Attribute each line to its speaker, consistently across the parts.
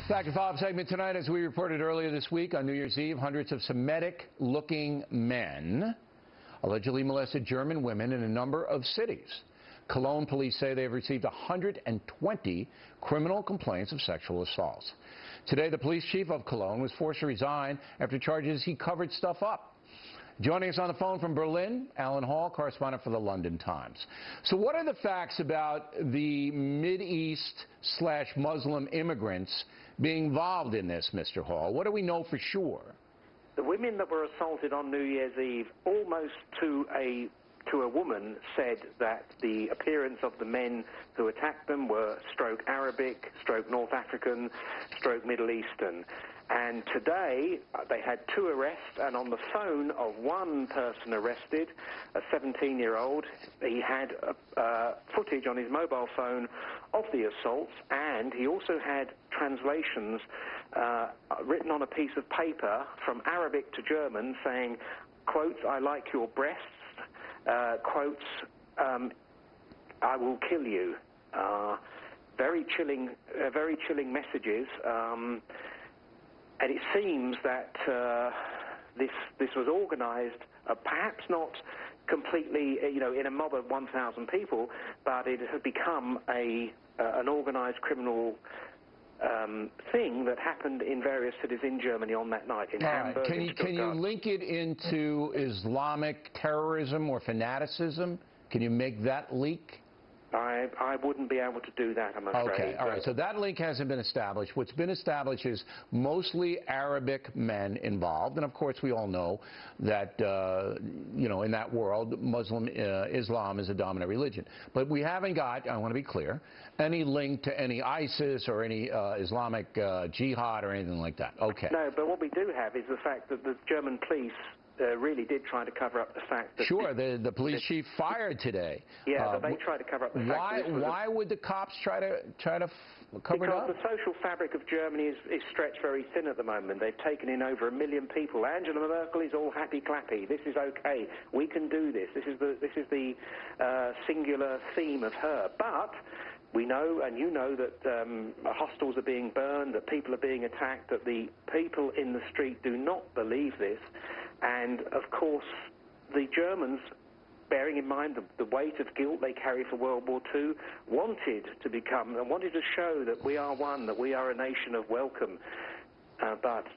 Speaker 1: Back to follow-up segment tonight. As we reported earlier this week, on New Year's Eve, hundreds of Semitic-looking men allegedly molested German women in a number of cities. Cologne police say they have received 120 criminal complaints of sexual assaults. Today, the police chief of Cologne was forced to resign after charges he covered stuff up. Joining us on the phone from Berlin, Alan Hall, correspondent for the London Times. So what are the facts about the Mideast/Muslim immigrants being involved in this, Mr. Hall? What do we know for sure?
Speaker 2: The women that were assaulted on New Year's Eve, almost to a woman, said that the appearance of the men who attacked them were stroke Arabic, stroke North African, stroke Middle Eastern. And today, they had 2 arrests, and on the phone of one person arrested, a 17-year-old, he had footage on his mobile phone of the assaults, and he also had translations written on a piece of paper from Arabic to German saying, quotes, "I like your breasts," quotes, "I will kill you." Very chilling messages. And it seems that this was organized, perhaps not completely, in a mob of 1,000 people, but it had become an organized criminal thing that happened in various cities in Germany on that night. In Hamburg,
Speaker 1: can you link it into Islamic terrorism or fanaticism? Can you make that leak?
Speaker 2: I wouldn't be able to do that, I'm afraid.
Speaker 1: Okay, all right. So that link hasn't been established. What's been established is mostly Arabic men involved. And, of course, we all know that, in that world, Islam is a dominant religion. But we haven't got, I want to be clear, any link to any ISIS or any Islamic jihad or anything like that. Okay.
Speaker 2: No, but what we do have is the fact that the German police really did try to cover up the fact that...
Speaker 1: Sure, the police chief fired today.
Speaker 2: Yeah, but they tried to cover up the fact that...
Speaker 1: Why would the cops try to cover it up?
Speaker 2: Because the social fabric of Germany is stretched very thin at the moment. They've taken in over 1 million people. Angela Merkel is all happy-clappy. This is okay. We can do this. This is the singular theme of her. But we know, and you know, that hostels are being burned, that people are being attacked, that the people in the street do not believe this. And, of course, the Germans, bearing in mind the weight of guilt they carry for World War II, wanted to show that we are one, that we are a nation of welcome. But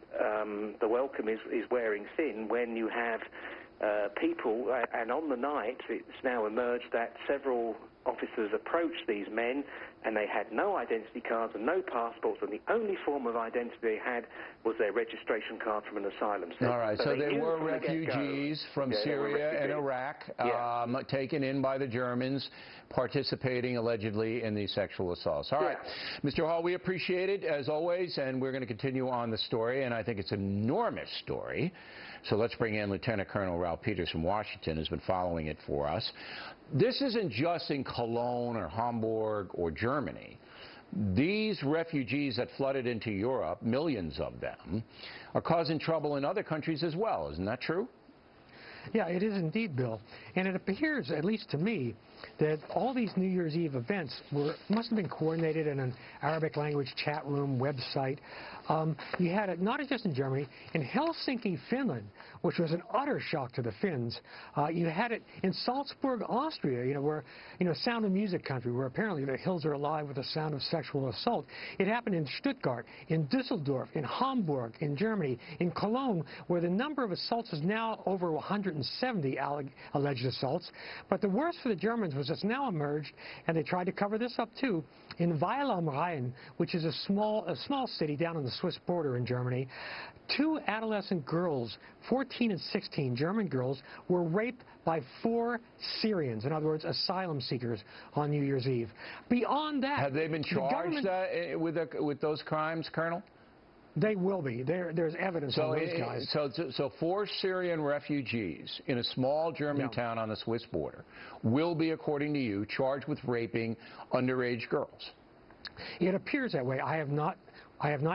Speaker 2: the welcome is wearing thin when you have people, and on the night it's now emerged that several officers approached these men and they had no identity cards and no passports, and the only form of identity they had was their registration card from an asylum center.
Speaker 1: All right, so they were refugees from Syria and Iraq, taken in by the Germans, participating allegedly in these sexual assaults. All right, Mr. Hall, we appreciate it as always, and we're going to continue on the story, and I think it's an enormous story. So let's bring in Lieutenant Colonel Ralph Peters from Washington, who's been following it for us. This isn't just in Cologne or Hamburg or Germany. These refugees that flooded into Europe, millions of them, are causing trouble in other countries as well. Isn't that true?
Speaker 3: Yeah, it is indeed, Bill. And it appears, at least to me, that all these New Year's Eve events must have been coordinated in an Arabic language chat room website. You had it not just in Germany, in Helsinki, Finland, which was an utter shock to the Finns. You had it in Salzburg, Austria, where, sound of music country, where apparently the hills are alive with the sound of sexual assault. It happened in Stuttgart, in Düsseldorf, in Hamburg, in Germany, in Cologne, where the number of assaults is now over 170 alleged assaults. But the worst for the Germans was it's now emerged, and they tried to cover this up too, in Weil am Rhein, which is a small city down on the Swiss border in Germany. 2 adolescent girls, 14 and 16, German girls, were raped by 4 Syrians, in other words, asylum seekers, on New Year's Eve. Beyond that...
Speaker 1: Have they been charged with those crimes, Colonel?
Speaker 3: They will be. There's evidence on those guys.
Speaker 1: So 4 Syrian refugees in a small German town on the Swiss border will be, according to you, charged with raping underage girls.
Speaker 3: It appears that way. I have not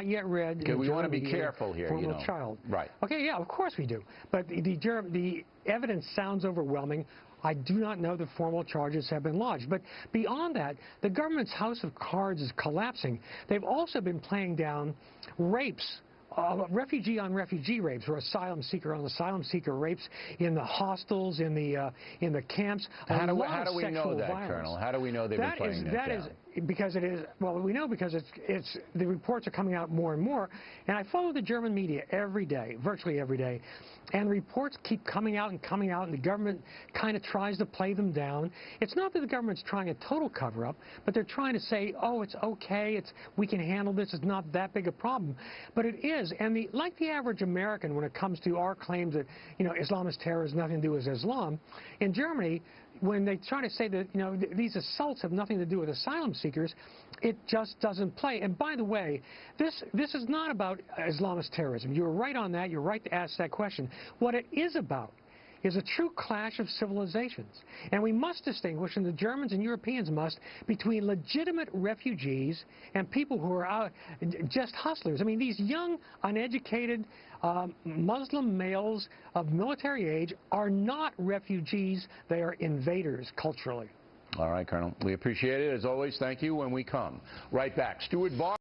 Speaker 3: yet read...
Speaker 1: Okay, we want to be careful here,
Speaker 3: child.
Speaker 1: Right.
Speaker 3: Okay, yeah, of course we do. But the evidence sounds overwhelming. I do not know that formal charges have been lodged. But beyond that, the government's house of cards is collapsing. They've also been playing down rapes. Refugee-on-refugee rapes, or asylum-seeker-on-asylum-seeker rapes in the hostels, in the camps.
Speaker 1: How do we know that, Colonel? How do we know they've been playing that down?
Speaker 3: Because it is, well, we know because it's the reports are coming out more and more, and I follow the German media every day, virtually every day, and reports keep coming out, and the government kind of tries to play them down. It's not that the government's trying a total cover-up, but they're trying to say, oh, it's okay, we can handle this, it's not that big a problem. But it is, and like the average American, when it comes to our claims that, Islamist terror has nothing to do with Islam, in Germany, when they try to say that, these assaults have nothing to do with asylum seekers, it just doesn't play. And by the way, this is not about Islamist terrorism. You're right on that. You're right to ask that question. What it is about is a true clash of civilizations. And we must distinguish, and the Germans and Europeans must, between legitimate refugees and people who are out just hustlers. I mean, these young, uneducated Muslim males of military age are not refugees. They are invaders culturally.
Speaker 1: All right, Colonel. We appreciate it. As always, thank you when we come. Right back. Stuart Barr.